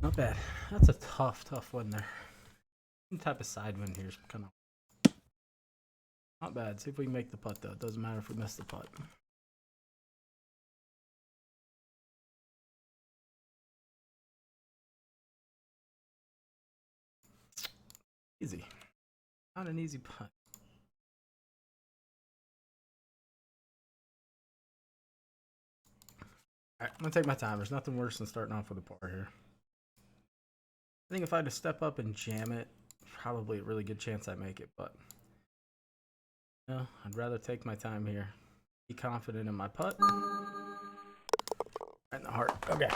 Not bad. That's a tough one there. Some type of side wind here is kind of not bad. See if we can make the putt though. It doesn't matter if we miss the putt. Easy. Not an easy putt. Alright, I'm gonna take my time. There's nothing worse than starting off with a par here. I think if I had to step up and jam it, probably a really good chance I make it, but no, I'd rather take my time here. Be confident in my putt. Right in the heart. Okay.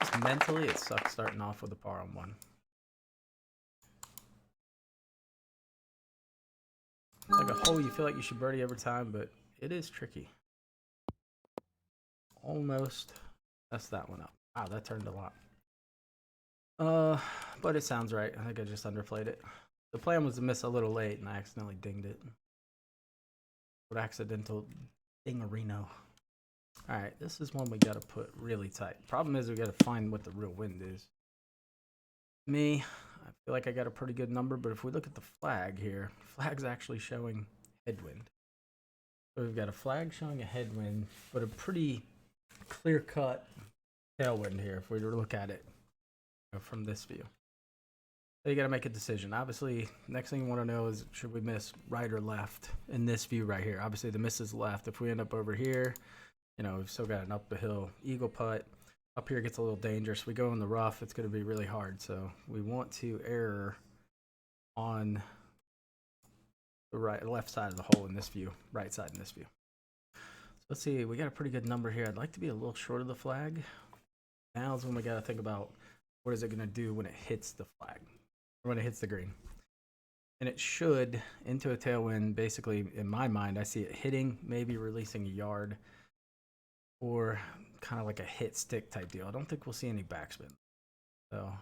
Just mentally, it sucks starting off with a par on one. It's like a hole you feel like you should birdie every time, but it is tricky. Almost messed that one up. Wow, that turned a lot. But it sounds right. I think I just underplayed it. The plan was to miss a little late, and I accidentally dinged it. What accidental dingerino. Alright, this is one we gotta put really tight. Problem is we gotta find what the real wind is. Me, I feel like I got a pretty good number, but if we look at the flag here, flag's actually showing headwind. So we've got a flag showing a headwind, but a pretty clear-cut tailwind here if we were to look at it from this view. So you got to make a decision. Obviously, next thing you want to know is should we miss right or left in this view right here. Obviously, the miss is left. If we end up over here, you know, we've still got an up the hill eagle putt. Up here gets a little dangerous. We go in the rough, it's going to be really hard. So we want to err on the left side of the hole in this view, right side in this view. So let's see, we got a pretty good number here. I'd like to be a little short of the flag. Now is when we got to think about what is it going to do when it hits the flag, or when it hits the green. And it should, into a tailwind, basically, in my mind, I see it hitting, maybe releasing a yard, or kind of like a hit stick type deal. I don't think we'll see any backspin. So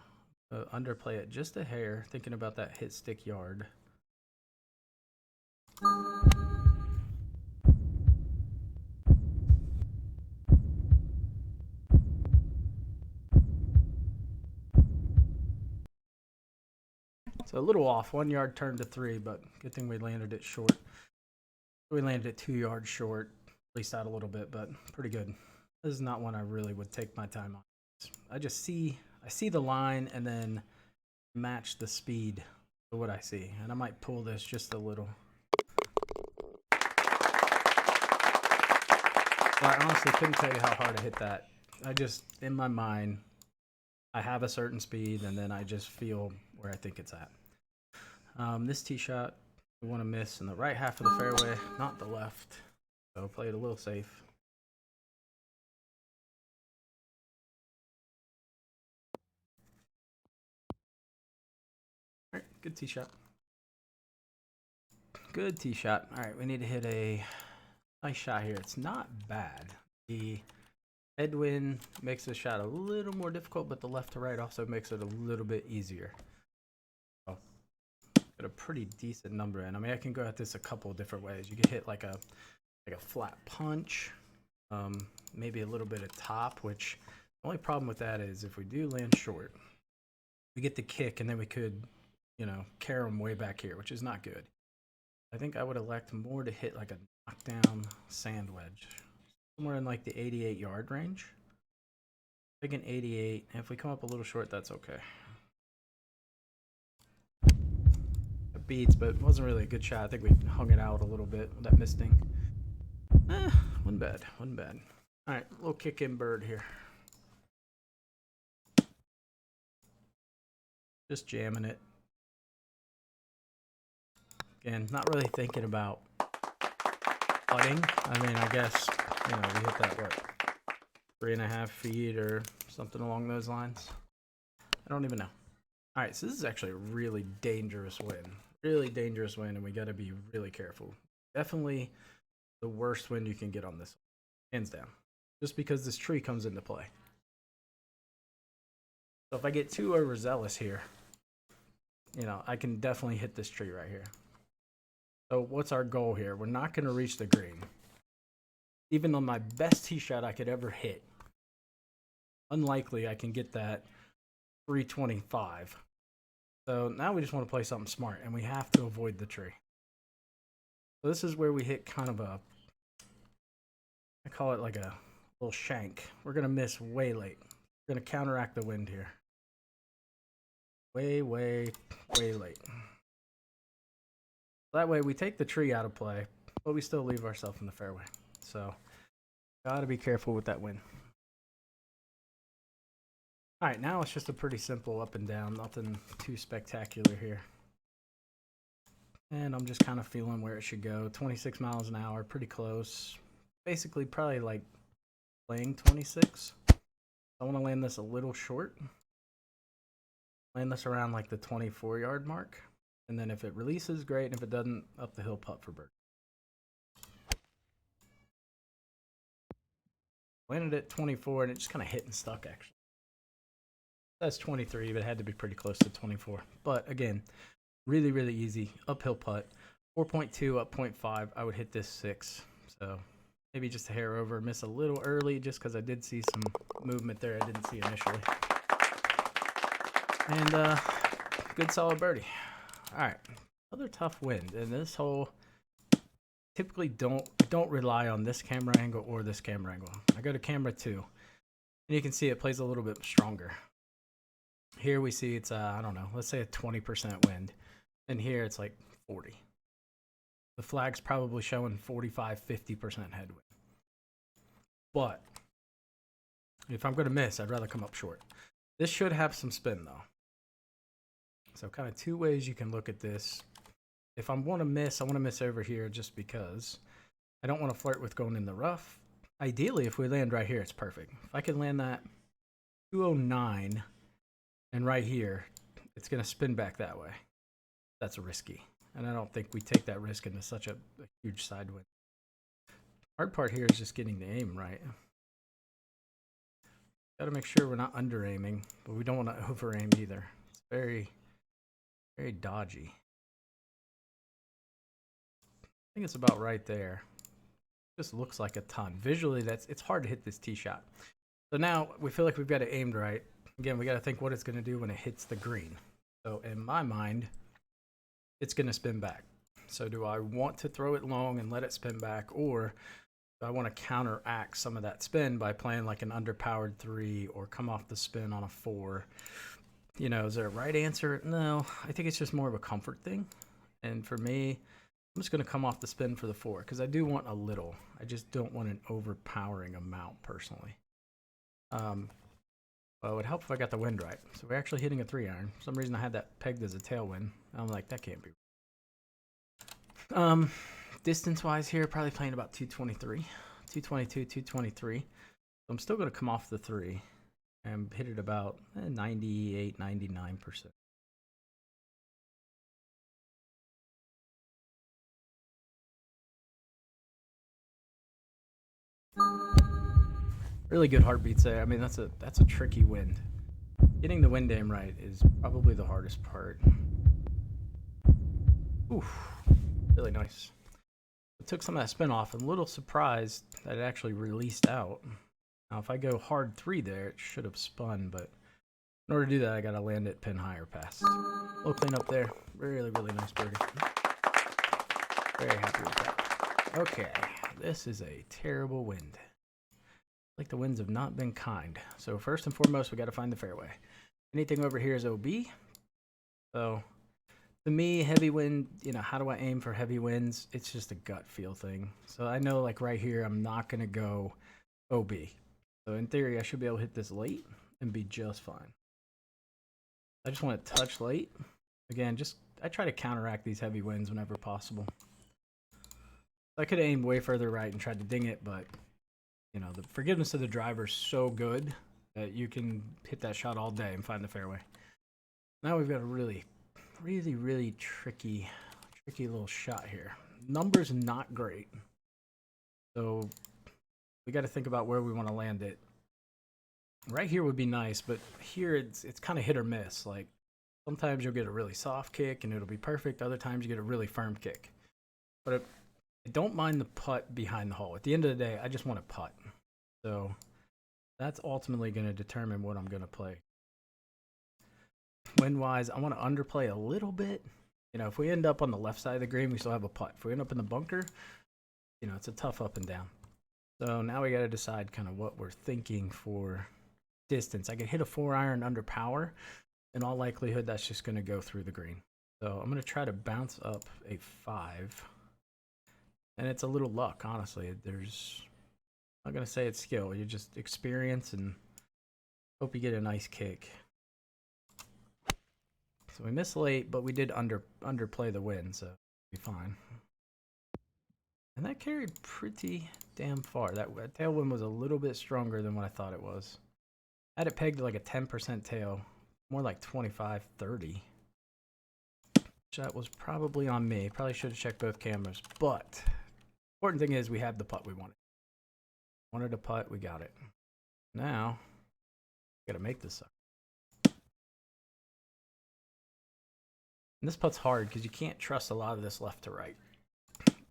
underplay it just a hair, thinking about that hit stick yard. So a little off, 1 yard turned to 3, but good thing we landed it short. We landed it 2 yards short, at least out a little bit, but pretty good. This is not one I really would take my time on. I see the line and then match the speed of what I see, and I might pull this just a little. So I honestly couldn't tell you how hard I hit that. I just, in my mind, I have a certain speed, and then I just feel where I think it's at. This tee shot, we want to miss in the right half of the fairway, not the left. So play it a little safe. All right, good tee shot. Good tee shot. All right, we need to hit a nice shot here. It's not bad. The headwind makes the shot a little more difficult, but the left to right also makes it a little bit easier. So, got a pretty decent number in. I mean, I can go at this a couple of different ways. You can hit like a flat punch, maybe a little bit of top, which the only problem with that is if we do land short, we get the kick and then we could, you know, carry them way back here, which is not good. I think I would elect more to hit like a knockdown sand wedge, somewhere in like the 88 yard range. Pick an 88, and if we come up a little short, that's okay. It beats, but it wasn't really a good shot. I think we hung it out a little bit with that misting. Wasn't bad, wasn't bad. All right, little kick in bird here. Just jamming it. Again, not really thinking about putting. I mean, I guess, you know, we hit that, what, 3.5 feet or something along those lines. I don't even know. All right, so this is actually a really dangerous wind. Really dangerous wind, and we got to be really careful. Definitely the worst wind you can get on this, hands down. Just because this tree comes into play. So if I get too overzealous here, you know, I can definitely hit this tree right here. So what's our goal here? We're not going to reach the green. Even on my best tee shot I could ever hit, unlikely I can get that 325. So now we just want to play something smart, and we have to avoid the tree. So this is where we hit kind of a, I call it like a little shank. We're going to miss way late. We're going to counteract the wind here. Way late. That way we take the tree out of play, but we still leave ourselves in the fairway. So gotta be careful with that wind. All right, now it's just a pretty simple up and down, nothing too spectacular here. And I'm just kind of feeling where it should go. 26 miles an hour, pretty close. Basically, probably like playing 26. I want to land this a little short. Land this around like the 24-yard mark. And then if it releases, great. And if it doesn't, up the hill putt for birdie. Landed at 24, and it just kind of hit and stuck, actually. That's 23, but it had to be pretty close to 24. But again, really easy. Uphill putt. 4.2, up 0.5. I would hit this 6. So maybe just a hair over. Miss a little early just because I did see some movement there I didn't see initially. And good solid birdie. All right, another tough wind. And this hole, typically don't rely on this camera angle or this camera angle. I go to camera 2, and you can see it plays a little bit stronger. Here we see it's, I don't know, let's say a 20% wind. And here it's like 40. The flag's probably showing 45, 50% headwind. But if I'm going to miss, I'd rather come up short. This should have some spin, though. So kind of two ways you can look at this. If I want to miss, I want to miss over here just because I don't want to flirt with going in the rough. Ideally, if we land right here, it's perfect. If I can land that 209 and right here, it's going to spin back that way. That's risky. And I don't think we take that risk into such a huge side wind. Hard part here is just getting the aim right. Got to make sure we're not under aiming, but we don't want to over aim either. It's very dodgy. I think it's about right there. Just looks like a ton. Visually, it's hard to hit this tee shot. So now we feel like we've got it aimed right. Again, we got to think what it's going to do when it hits the green. So in my mind, it's going to spin back. So do I want to throw it long and let it spin back, or do I want to counteract some of that spin by playing like an underpowered 3 or come off the spin on a 4? You know, is there a right answer? No, I think it's just more of a comfort thing. And for me, I'm just going to come off the spin for the 4 because I do want a little. I just don't want an overpowering amount personally. Well, it would help if I got the wind right. So we're actually hitting a 3-iron. For some reason I had that pegged as a tailwind. I'm like, that can't be. Distance-wise here, probably playing about 223. 222, 223. So I'm still going to come off the 3 and hit it about 98, 99%. Really good heartbeats there. I mean, that's a tricky wind. Getting the wind aim right is probably the hardest part. Oof, really nice. It took some of that spin off. I'm a little surprised that it actually released out. Now, if I go hard 3 there, it should have spun, but in order to do that, I got to land it pin higher past. A little cleanup there. Really nice birdie. Very happy with that. Okay, this is a terrible wind. Like the winds have not been kind. So first and foremost, we got to find the fairway. Anything over here is OB. So to me, heavy wind, you know, how do I aim for heavy winds? It's just a gut feel thing. So I know like right here, I'm not going to go OB. So in theory, I should be able to hit this late and be just fine. I just want to touch late. Again, I try to counteract these heavy winds whenever possible. I could have aimed way further right and tried to ding it, but you know, the forgiveness of the driver is so good that you can hit that shot all day and find the fairway. Now we've got a really tricky little shot here. Numbers not great. So we got to think about where we want to land it. Right here would be nice, but here it's kind of hit or miss. Like sometimes you'll get a really soft kick and it'll be perfect. Other times you get a really firm kick. But I don't mind the putt behind the hole. At the end of the day, I just want to putt. So That's ultimately going to determine what I'm going to play. Wind-wise, I want to underplay a little bit. You know, if we end up on the left side of the green, we still have a putt. If we end up in the bunker, you know, it's a tough up and down. So now we got to decide kind of what we're thinking for distance. I could hit a 4-iron under power. In all likelihood, that's just going to go through the green. So I'm going to try to bounce up a 5. And it's a little luck, honestly. I'm not going to say it's skill. You just experience and hope you get a nice kick. So we missed late, but we did underplay the wind, so it'll be fine. And that carried pretty damn far. That tailwind was a little bit stronger than what I thought it was. I had it pegged to like a 10% tail, more like 25, 30. That was probably on me. Probably should have checked both cameras, but important thing is we have the putt we wanted. Wanted a putt, we got it. Now, gotta make this sucker. And this putt's hard because you can't trust a lot of this left to right.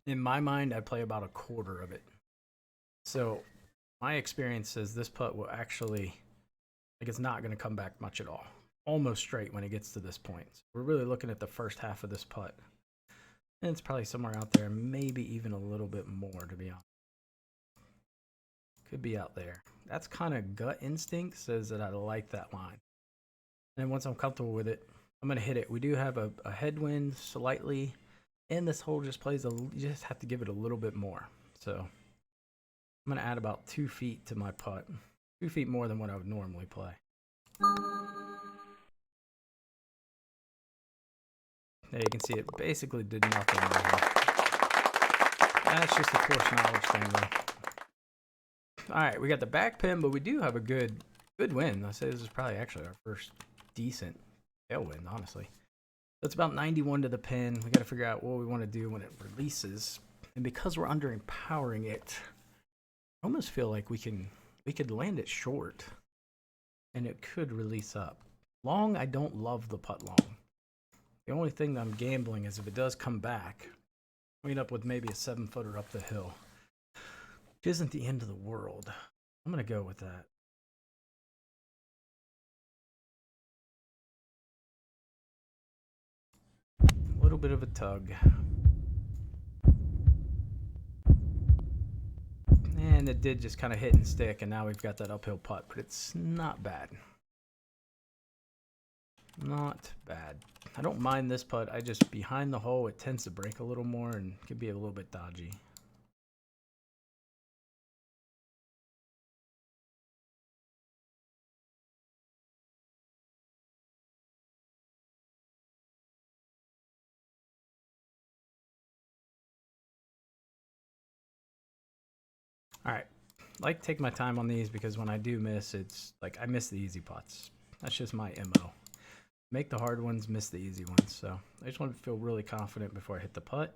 In my mind, I play about a quarter of it. So my experience says this putt will actually, like, it's not going to come back much at all. Almost straight when it gets to this point. So we're really looking at the first half of this putt. And it's probably somewhere out there, maybe even a little bit more, to be honest. Could be out there. That's kind of gut instinct, says that I like that line. And once I'm comfortable with it, I'm going to hit it. We do have a headwind slightly, and this hole just plays you just have to give it a little bit more. So I'm going to add about 2 feet to my putt. 2 feet more than what I would normally play. There you can see it basically did nothing. That's just a course knowledge thing though. Alright, we got the back pin, but we do have a good win. I say this is probably actually our first decent tailwind, honestly. So it's about 91 to the pin. We got to figure out what we want to do when it releases. And because we're underempowering it, I almost feel like we could land it short and it could release up. Long, I don't love the putt long. The only thing that I'm gambling is if it does come back, we end up with maybe a 7-footer up the hill, which isn't the end of the world. I'm going to go with that. A little bit of a tug. And it did just kind of hit and stick, and now we've got that uphill putt, but it's not bad. Not bad. I don't mind this putt. I just, behind the hole, it tends to break a little more and can be a little bit dodgy. All right, I like to take my time on these because when I do miss, it's like I miss the easy putts. That's just my MO. Make the hard ones, miss the easy ones. So I just want to feel really confident before I hit the putt.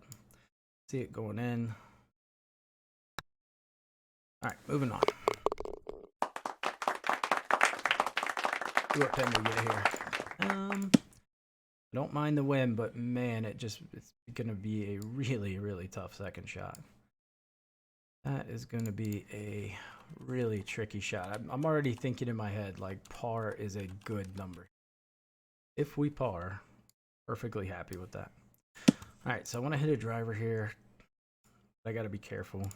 See it going in. All right, moving on. See what pin we get here. I don't mind the win, but man, it's going to be a really, really tough second shot. That is going to be a really tricky shot. I'm already thinking in my head, like, par is a good number. If we par, perfectly happy with that. All right, so I want to hit a driver here. I got to be careful.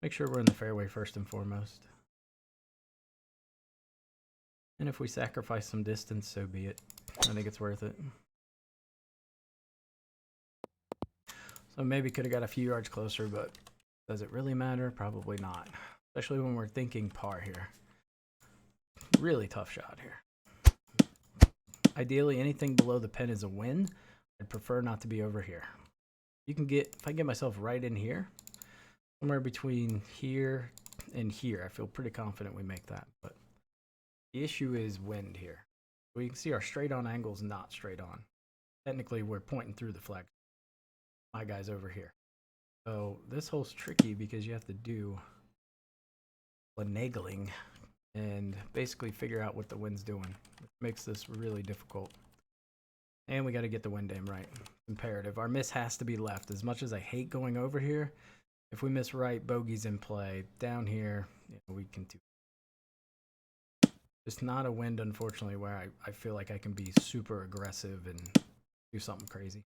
Make sure we're in the fairway first and foremost. And if we sacrifice some distance, so be it. I think it's worth it. So maybe could have got a few yards closer, but does it really matter? Probably not. Especially when we're thinking par here. Really tough shot here. Ideally, anything below the pin is a win. I'd prefer not to be over here. If I can get myself right in here, somewhere between here and here, I feel pretty confident we make that. But the issue is wind here. We can see our straight on angle is not straight on. Technically, we're pointing through the flag. My guy's over here. So this hole's tricky because you have to do finagling and basically figure out what the wind's doing. It makes this really difficult. And we got to get the wind aim right. Imperative. Our miss has to be left. As much as I hate going over here, if we miss right, bogey's in play. Down here, we can do. It's not a wind, unfortunately, where I feel like I can be super aggressive and do something crazy.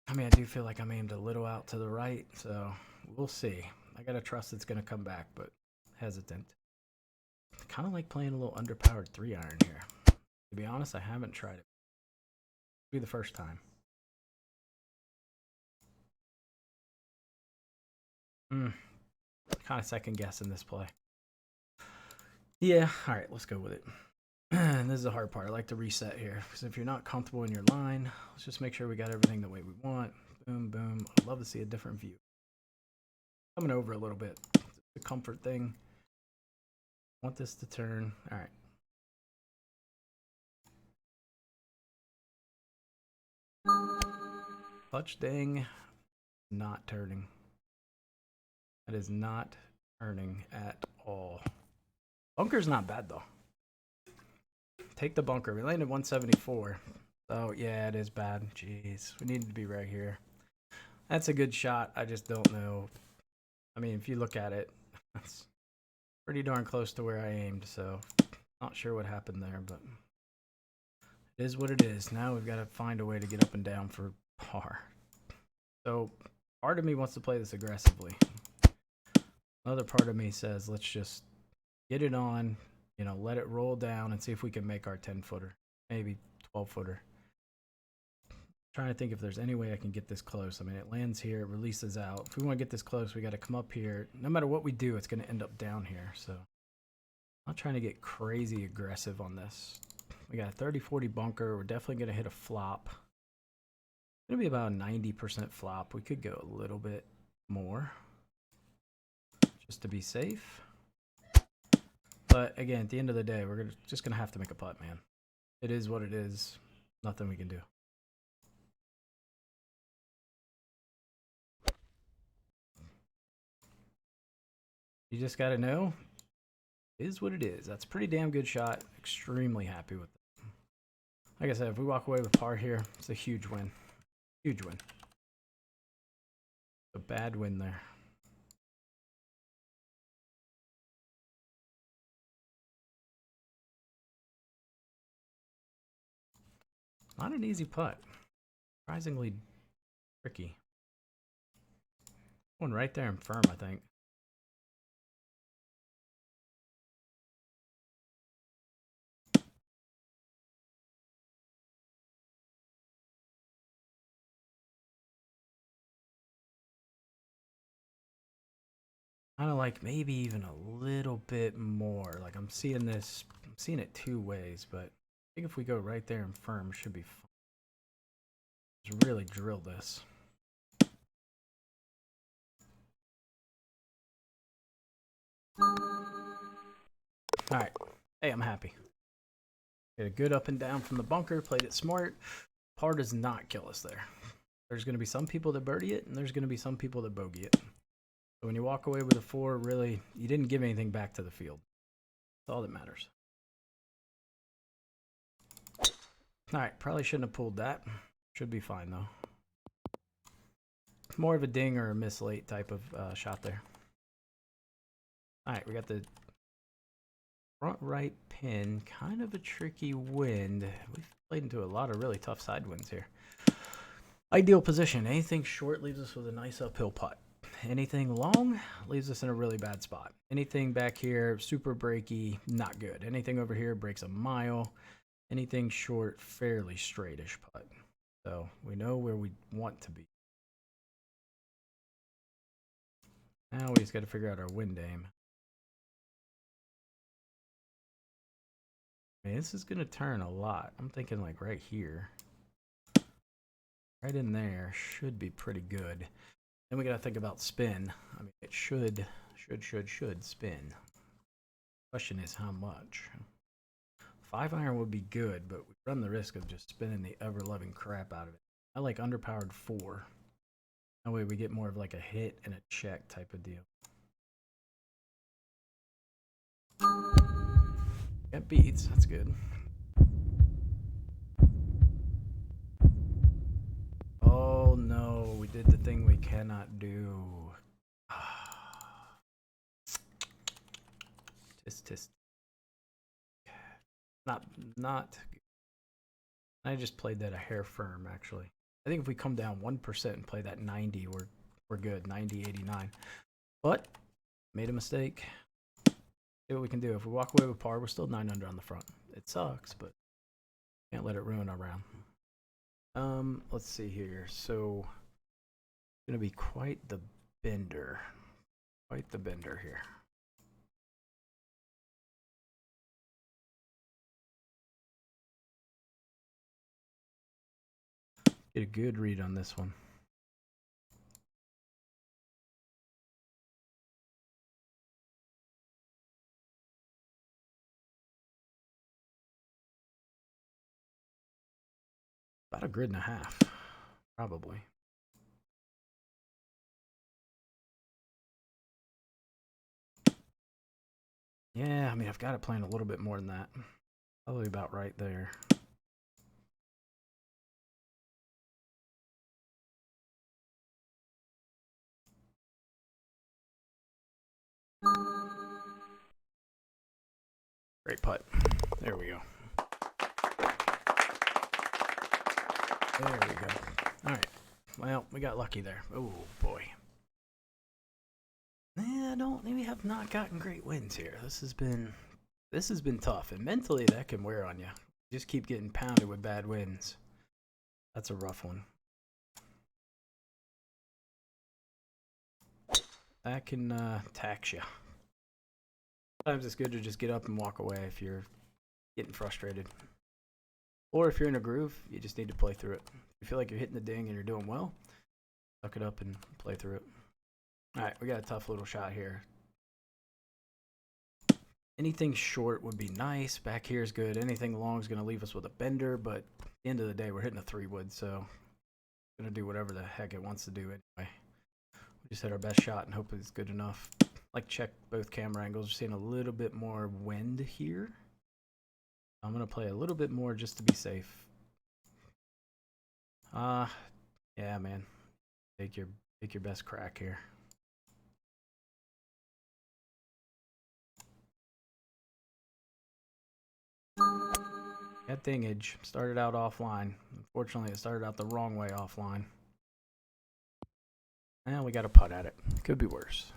I mean, I do feel like I'm aimed a little out to the right, so we'll see. I gotta trust it's gonna come back, but hesitant. Kind of like playing a little underpowered 3-iron here. To be honest, I haven't tried it. It'll be the first time. Kind of second guessing this play. Yeah, all right, let's go with it. And this is the hard part. I like to reset here because if you're not comfortable in your line, let's just make sure we got everything the way we want. Boom, boom. I'd love to see a different view. Coming over a little bit. It's a comfort thing. Want this to turn. All right. Clutch ding. Not turning. That is not turning at all. Bunker's not bad though. Take the bunker. We landed 174. Oh yeah, it is bad. Jeez, we needed to be right here. That's a good shot. I just don't know. I mean, if you look at it, that's pretty darn close to where I aimed. So, not sure what happened there, but it is what it is. Now we've got to find a way to get up and down for par. So, part of me wants to play this aggressively. Another part of me says, let's just get it on, let it roll down and see if we can make our 10-footer, maybe 12-footer. Trying to think if there's any way I can get this close. I mean, it lands here, it releases out. If we want to get this close, we got to come up here. No matter what we do, it's going to end up down here. So I'm not trying to get crazy aggressive on this. We got a 30-40 bunker. We're definitely going to hit a flop. It's going to be about a 90% flop. We could go a little bit more just to be safe. But again, at the end of the day, we're just going to have to make a putt, man. It is what it is. Nothing we can do. You just got to know, it is what it is. That's a pretty damn good shot. Extremely happy with it. Like I said, if we walk away with par here, it's a huge win. Huge win. A bad win there. Not an easy putt. Surprisingly tricky. One right there and firm, I think. Kind of like maybe even a little bit more. Like I'm seeing it two ways, but I think if we go right there and firm, it should be fun. Just really drill this. All right. Hey, I'm happy. Get a good up and down from the bunker, played it smart. Par does not kill us there. There's going to be some people that birdie it, and there's going to be some people that bogey it. So when you walk away with a 4, really, you didn't give anything back to the field. That's all that matters. All right, probably shouldn't have pulled that. Should be fine, though. More of a ding or a miss late type of shot there. All right, we got the front right pin. Kind of a tricky wind. We've played into a lot of really tough side winds here. Ideal position. Anything short leaves us with a nice uphill putt. Anything long leaves us in a really bad spot. Anything back here, super breaky, not good. Anything over here breaks a mile. Anything short, fairly straightish putt. So we know where we want to be. Now we just got to figure out our wind aim. I mean, this is going to turn a lot. I'm thinking like right here. Right in there should be pretty good. Then we got to think about spin. I mean, it should spin. Question is how much. 5-iron would be good, but we run the risk of just spinning the ever-loving crap out of it. I like underpowered 4. That way we get more of like a hit and a check type of deal. Got beats, that's good. Oh no, we did the thing we cannot do. tis. Not. I just played that a hair firm, actually. I think if we come down 1% and play that 90, we're good. 90, 89. But made a mistake. See what we can do. If we walk away with par, we're still 9 under on the front. It sucks, but can't let it ruin our round. Let's see here. So it's gonna be quite the bender. Quite the bender here. Get a good read on this one. About a grid and a half, probably. Yeah, I mean, I've got it playing a little bit more than that. Probably about right there. Great putt. There we go. There we go. All right. Well, we got lucky there. Oh, boy. We have not gotten great wins here. This has been tough, and mentally that can wear on you. You just keep getting pounded with bad wins. That's a rough one. That can tax you. Sometimes it's good to just get up and walk away if you're getting frustrated. Or if you're in a groove, you just need to play through it. If you feel like you're hitting the ding and you're doing well, suck it up and play through it. All right, we got a tough little shot here. Anything short would be nice. Back here is good. Anything long is going to leave us with a bender, but at the end of the day, we're hitting a 3-wood, so it's going to do whatever the heck it wants to do anyway. We just hit our best shot and hope it's good enough. Like, check both camera angles. We're seeing a little bit more wind here. I'm going to play a little bit more just to be safe. Yeah, man. Take your best crack here. That dingage started out offline. Unfortunately, it started out the wrong way offline. And we got a putt at it. Could be worse.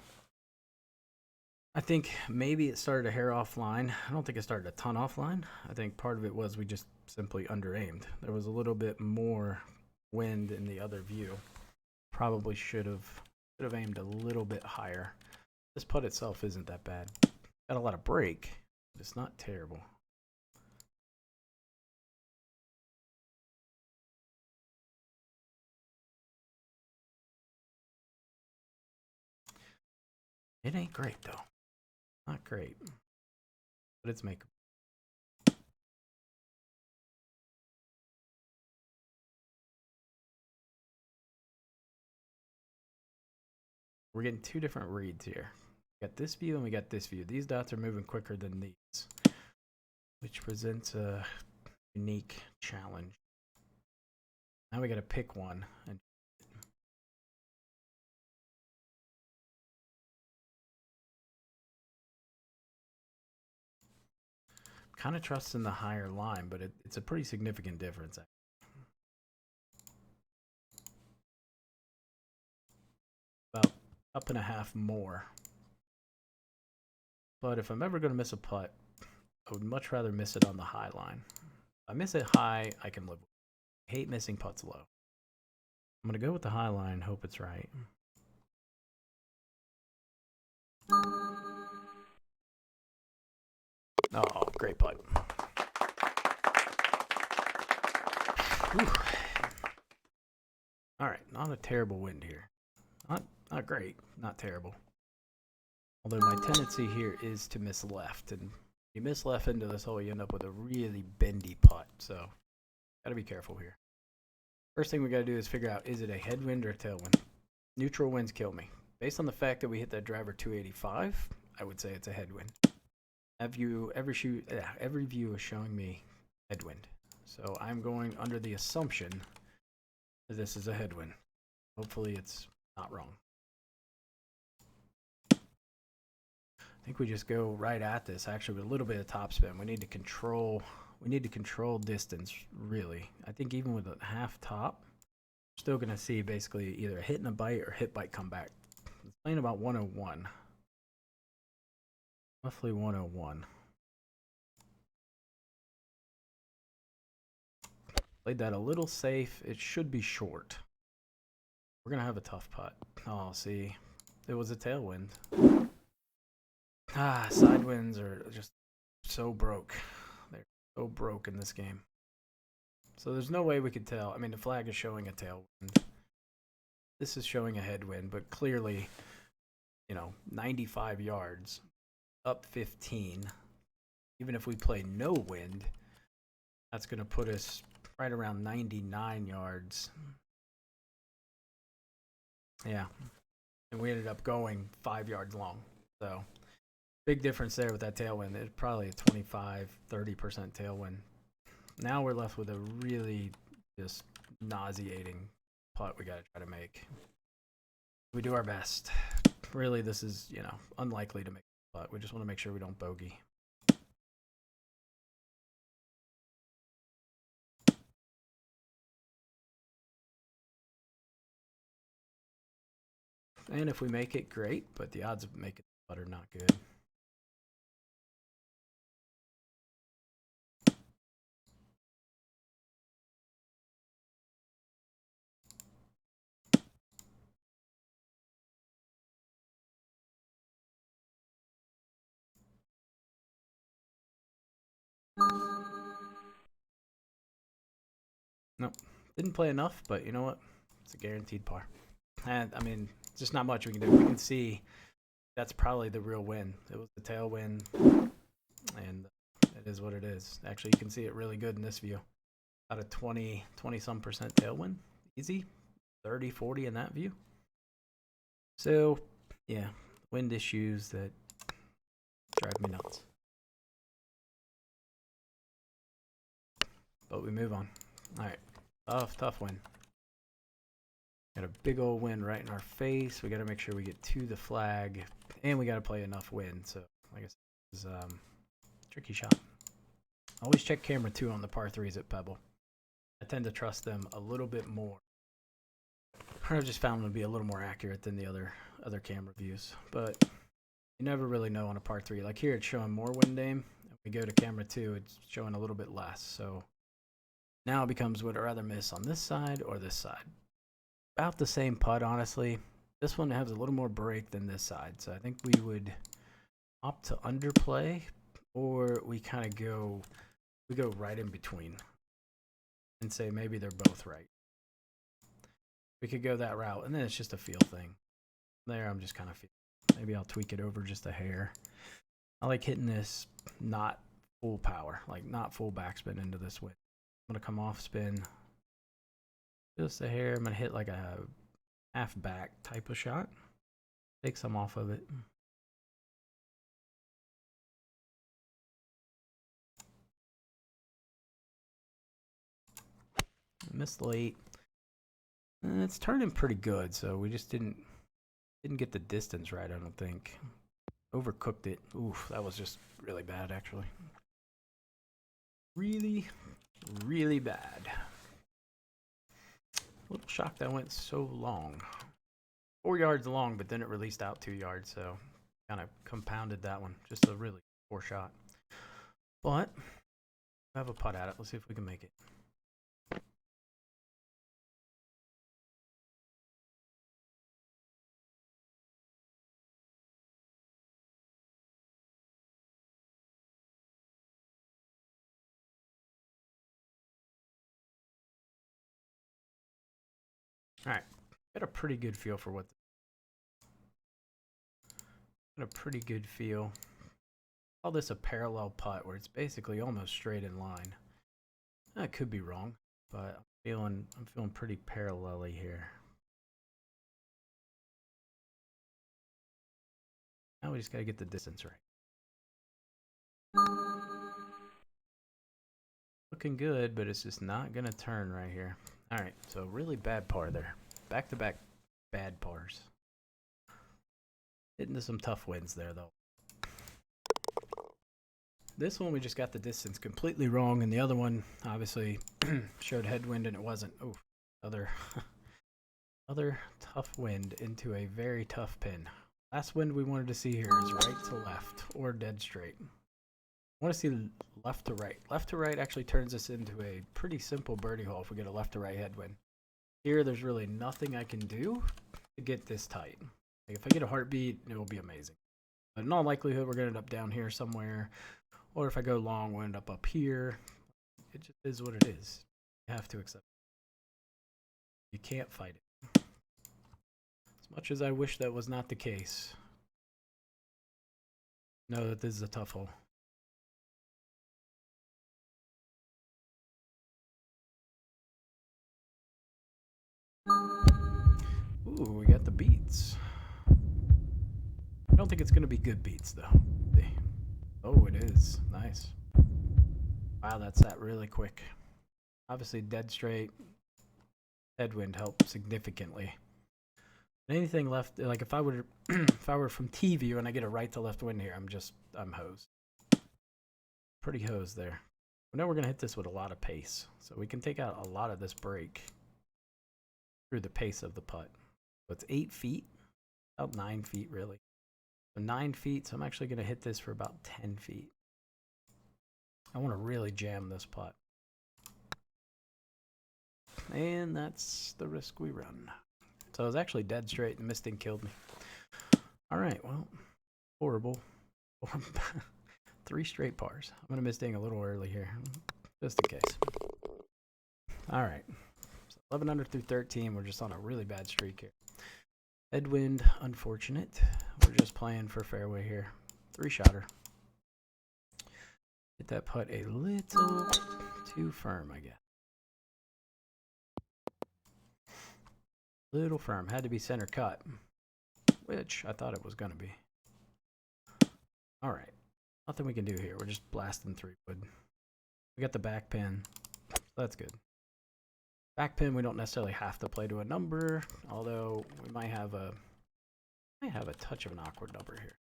I think maybe it started a hair offline. I don't think it started a ton offline. I think part of it was we just simply under-aimed. There was a little bit more wind in the other view. Probably should have aimed a little bit higher. This putt itself isn't that bad. Got a lot of break, but it's not terrible. It ain't great though. Not great. But it's makeable. We're getting two different reads here. We got this view and we got this view. These dots are moving quicker than these, which presents a unique challenge. Now we got to pick one. And kind of trusting the higher line, but it's a pretty significant difference. About up and a half more. But if I'm ever going to miss a putt, I would much rather miss it on the high line. If I miss it high, I can live with it. I hate missing putts low. I'm going to go with the high line, hope it's right. Oh, great putt. Whew. All right, not a terrible wind here. Not great, not terrible. Although my tendency here is to miss left, and you miss left into this hole, you end up with a really bendy putt. So, gotta be careful here. First thing we gotta do is figure out, is it a headwind or a tailwind? Neutral winds kill me. Based on the fact that we hit that driver 285, I would say it's a headwind. Every view is showing me headwind. So I'm going under the assumption that this is a headwind. Hopefully it's not wrong. I think we just go right at this. Actually, with a little bit of topspin, we need to control. We need to control distance, really. I think even with a half top, we're still going to see basically either a hit and a bite or hit bite come back. It's playing about 101. Roughly 101. Played that a little safe. It should be short. We're going to have a tough putt. Oh, see. It was a tailwind. Side winds are just so broke. They're so broke in this game. So there's no way we could tell. I mean, the flag is showing a tailwind. This is showing a headwind, but clearly, 95 yards, up 15. Even if we play no wind, that's going to put us right around 99 yards. Yeah. And we ended up going 5 yards long. So big difference there with that tailwind. It's probably a 25, 30% tailwind. Now we're left with a really just nauseating putt we got to try to make. We do our best. Really, this is, unlikely to make a putt. We just want to make sure we don't bogey. And if we make it, great, but the odds of making the putt are not good. Nope. Didn't play enough, but you know what? It's a guaranteed par. And, I mean, just not much we can do. We can see that's probably the real win. It was the tailwind, and it is what it is. Actually, you can see it really good in this view. About a 20-some% tailwind. Easy. 30, 40 in that view. So, yeah, wind issues that drive me nuts. But we move on. All right. Tough win. Got a big old wind right in our face. We got to make sure we get to the flag, and we got to play enough wind. So, like I said, this is a tricky shot. Always check camera 2 on the par 3s at Pebble. I tend to trust them a little bit more. I've just found them to be a little more accurate than the other camera views. But you never really know on a par 3. Like here, it's showing more wind aim. If we go to camera 2, it's showing a little bit less. So now it becomes, would I rather miss on this side or this side? About the same putt, honestly. This one has a little more break than this side. So I think we would opt to underplay, or we kind of go right in between and say maybe they're both right. We could go that route, and then it's just a feel thing. There, I'm just kind of feeling. Maybe I'll tweak it over just a hair. I like hitting this not full power, like not full backspin into this wind. I'm going to come off spin just a hair. I'm going to hit like a half back type of shot. Take some off of it. Missed late. And it's turning pretty good, so we just didn't get the distance right, I don't think. Overcooked it. Oof, that was just really bad, actually. Really, really bad. A little shocked that went so long. 4 yards long, but then it released out 2 yards, so kind of compounded that one. Just a really poor shot. But I have a putt at it. Let's see if we can make it. All right, got a pretty good feel for what. Got a pretty good feel. Call this a parallel putt, where it's basically almost straight in line. I could be wrong, but I'm feeling pretty parallel-y here. Now we just got to get the distance right. Looking good, but it's just not gonna turn right here. All right, so really bad par there. Back-to-back bad pars. Hitting to some tough wins there, though. This one we just got the distance completely wrong, and the other one obviously showed headwind and it wasn't. Oh, other other tough wind into a very tough pin. Last wind we wanted to see here is right to left or dead straight. I want to see left to right. Left to right actually turns us into a pretty simple birdie hole if we get a left to right headwind. Here, there's really nothing I can do to get this tight. Like if I get a heartbeat, it will be amazing. But in all likelihood, we're going to end up down here somewhere. Or if I go long, we'll end up here. It just is what it is. You have to accept it. You can't fight it. As much as I wish that was not the case, know that this is a tough hole. Ooh, we got the beats. I don't think it's going to be good beats, though. Oh, it is. Nice. Wow, that's that really quick. Obviously, dead straight. Headwind helped significantly. Anything left, like if I were if I were from T view and I get a right to left wind here, I'm hosed. Pretty hosed there. But now we're gonna hit this with a lot of pace, so we can take out a lot of this break through the pace of the putt. So it's 8 feet, about 9 feet really. So 9 feet, so I'm actually gonna hit this for about 10 feet. I want to really jam this putt. And that's the risk we run. So I was actually dead straight and misting killed me. All right, well, horrible. 3 straight pars. I'm going to miss ding a little early here, just in case. All right, so 11 under through 13. We're just on a really bad streak here. Headwind, unfortunate. We're just playing for fairway here. 3-shotter. Hit that putt a little too firm, I guess. Little firm. Had to be center cut, which I thought it was going to be. All right. Nothing we can do here. We're just blasting 3-wood. We got the back pin. So that's good. Back pin, we don't necessarily have to play to a number, although we might have a touch of an awkward number here.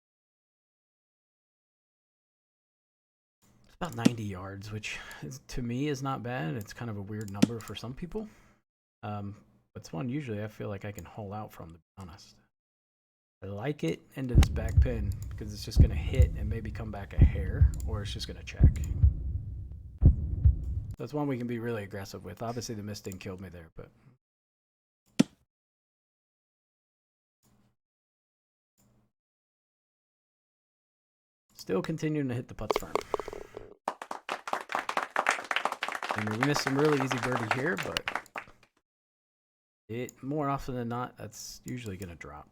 It's about 90 yards, which to me is not bad. It's kind of a weird number for some people. It's one usually I feel like I can hole out from, to be honest. I like it into this back pin because it's just going to hit and maybe come back a hair, or it's just going to check. That's one we can be really aggressive with. Obviously the misting killed me there, but still continuing to hit the putts firm. I mean, we missed some really easy birdie here, but it more often than not, that's usually going to drop.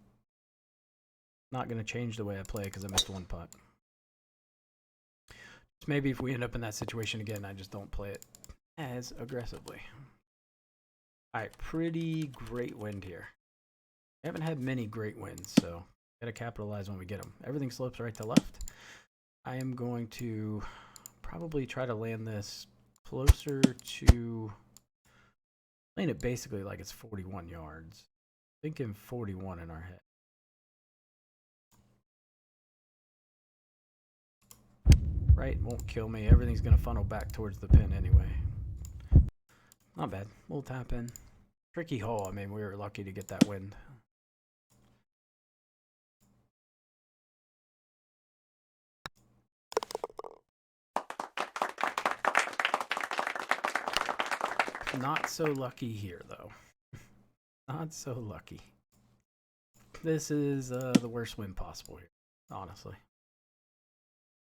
Not going to change the way I play because I missed 1 putt. Just maybe if we end up in that situation again, I just don't play it as aggressively. All right, pretty great wind here. I haven't had many great winds, so got to capitalize when we get them. Everything slopes right to left. I am going to probably try to land this closer to, playing it basically like it's 41 yards. Thinking 41 in our head. Right, won't kill me. Everything's going to funnel back towards the pin anyway. Not bad. We'll tap in. Tricky hole. I mean, we were lucky to get that wind. Not so lucky here, though. Not so lucky. This is the worst wind possible here, honestly.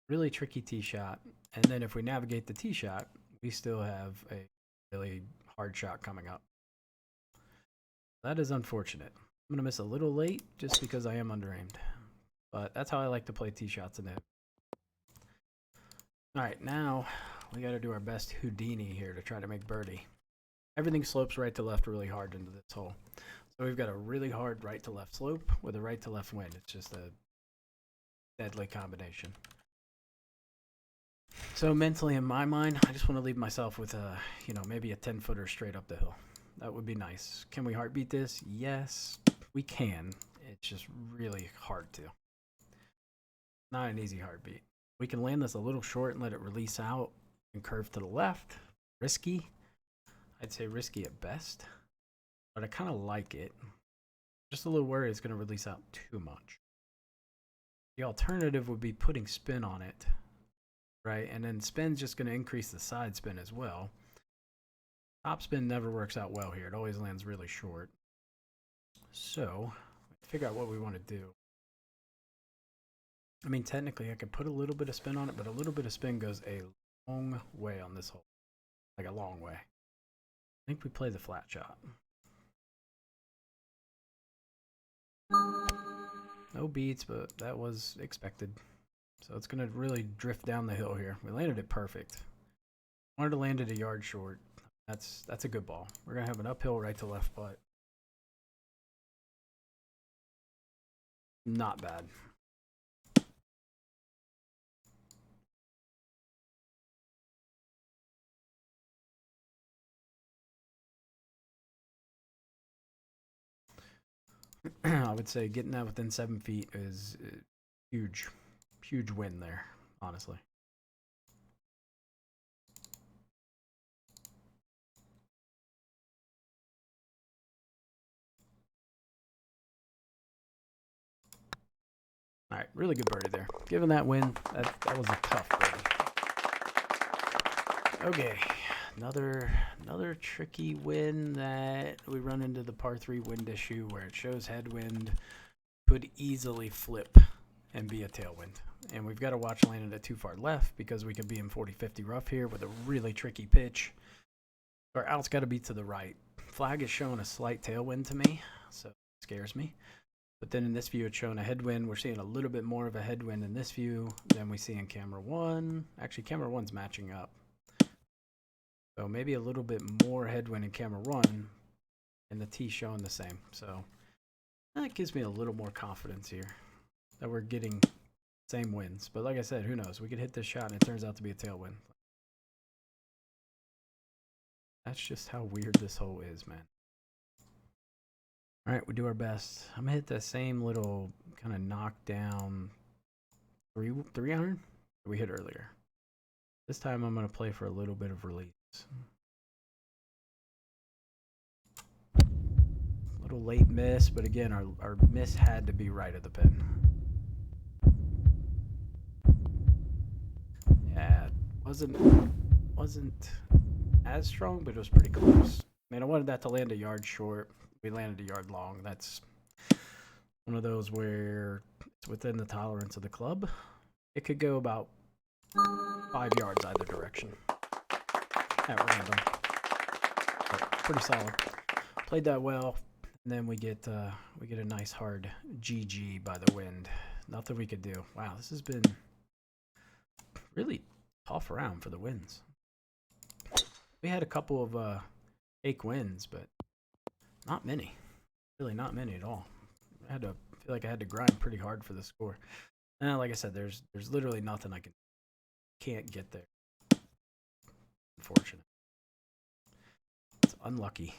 Really tricky tee shot, and then if we navigate the tee shot, we still have a really hard shot coming up. That is unfortunate. I'm going to miss a little late just because I am underaimed, but that's how I like to play tee shots in it. All right, now we got to do our best Houdini here to try to make birdie. Everything slopes right to left really hard into this hole. So we've got a really hard right to left slope with a right to left wind. It's just a deadly combination. So mentally, in my mind, I just want to leave myself with a, maybe a 10-footer straight up the hill. That would be nice. Can we heartbeat this? Yes, we can. It's just really hard to. Not an easy heartbeat. We can land this a little short and let it release out and curve to the left. Risky. I'd say risky at best, but I kind of like it. Just a little worried it's going to release out too much. The alternative would be putting spin on it, right? And then spin's just going to increase the side spin as well. Top spin never works out well here. It always lands really short. So, figure out what we want to do. I mean, technically, I could put a little bit of spin on it, but a little bit of spin goes a long way on this hole. Like a long way. I think we play the flat shot. No beats, but that was expected. So it's going to really drift down the hill here. We landed it perfect. Wanted to land it a yard short. That's a good ball. We're going to have an uphill right to left putt. Not bad. I would say getting that within 7 feet is huge, huge win there, honestly. All right, really good birdie there. Given that win, that was a tough birdie. Okay, another tricky win that we run into the par 3 wind issue where it shows headwind, could easily flip and be a tailwind. And we've got to watch landing it too far left because we could be in 40-50 rough here with a really tricky pitch. Our out's got to be to the right. Flag is showing a slight tailwind to me, so it scares me. But then in this view, it's showing a headwind. We're seeing a little bit more of a headwind in this view than we see in camera 1. Actually, camera 1's matching up. So maybe a little bit more headwind in camera 1 and the tee showing the same. So that gives me a little more confidence here that we're getting same wins. But like I said, who knows? We could hit this shot and it turns out to be a tailwind. That's just how weird this hole is, man. All right, we do our best. I'm going to hit that same little kind of knockdown 300 we hit earlier. This time I'm going to play for a little bit of release. Little late miss, but again, our miss had to be right at the pin. Yeah, it wasn't as strong, but it was pretty close. I mean, I wanted that to land a yard short. We landed a yard long. That's one of those where it's within the tolerance of the club. It could go about 5 yards either direction at random. But pretty solid. Played that well, and then we get a nice hard GG by the wind. Nothing we could do. Wow, this has been really tough round for the wins. We had a couple of fake wins, but not many. Really not many at all. I feel like I had to grind pretty hard for the score. And like I said, there's literally nothing I can't get there. Unfortunate. It's unlucky.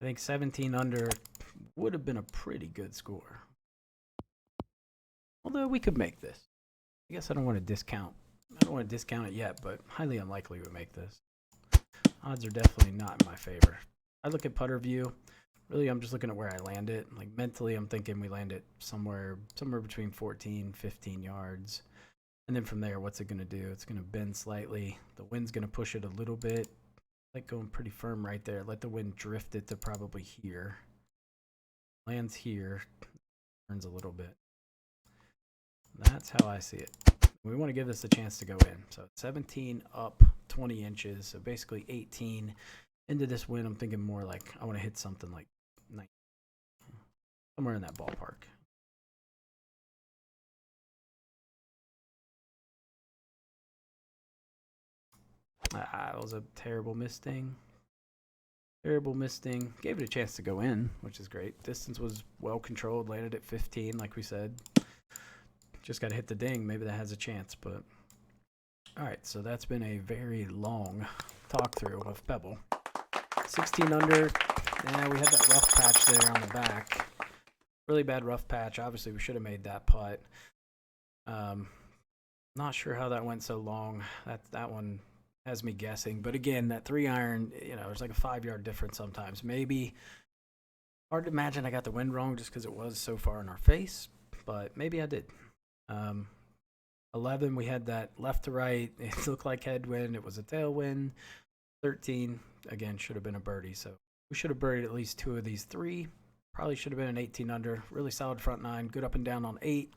I think 17 under would have been a pretty good score. Although we could make this. I guess I don't want to discount it yet, but highly unlikely we would make this. Odds are definitely not in my favor. I look at putter view. Really, I'm just looking at where I land it. Like mentally, I'm thinking we land it somewhere between 14, 15 yards. And then from there, what's it going to do? It's going to bend slightly. The wind's going to push it a little bit. Like going pretty firm right there. Let the wind drift it to probably here. Lands here. Turns a little bit. That's how I see it. We want to give this a chance to go in. So 17 up 20 inches. So basically 18 into this wind. I'm thinking more like I want to hit something like 19. Somewhere in that ballpark. That was a terrible misting. Terrible misting. Gave it a chance to go in, which is great. Distance was well controlled. Landed at 15, like we said. Just got to hit the ding. Maybe that has a chance, but... Alright, so that's been a very long talk-through of Pebble. 16 under. Yeah, we had that rough patch there on the back. Really bad rough patch. Obviously, we should have made that putt. Not sure how that went so long. That one has me guessing. But again, that 3-iron, you know, there's like a 5-yard difference sometimes. Maybe hard to imagine I got the wind wrong just because it was so far in our face, but maybe I did. 11, we had that left to right. It looked like headwind. It was a tailwind. 13, again, should have been a birdie. So we should have birdied at least 2 of these 3. Probably should have been an 18 under. Really solid front 9. Good up and down on 8.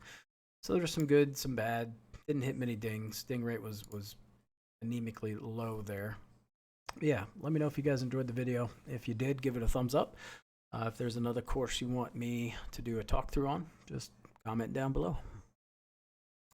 So there's some good, some bad. Didn't hit many dings. Ding rate was anemically low there. But yeah, let me know if you guys enjoyed the video. If you did, give it a thumbs up. If there's another course you want me to do a talk through on, just comment down below.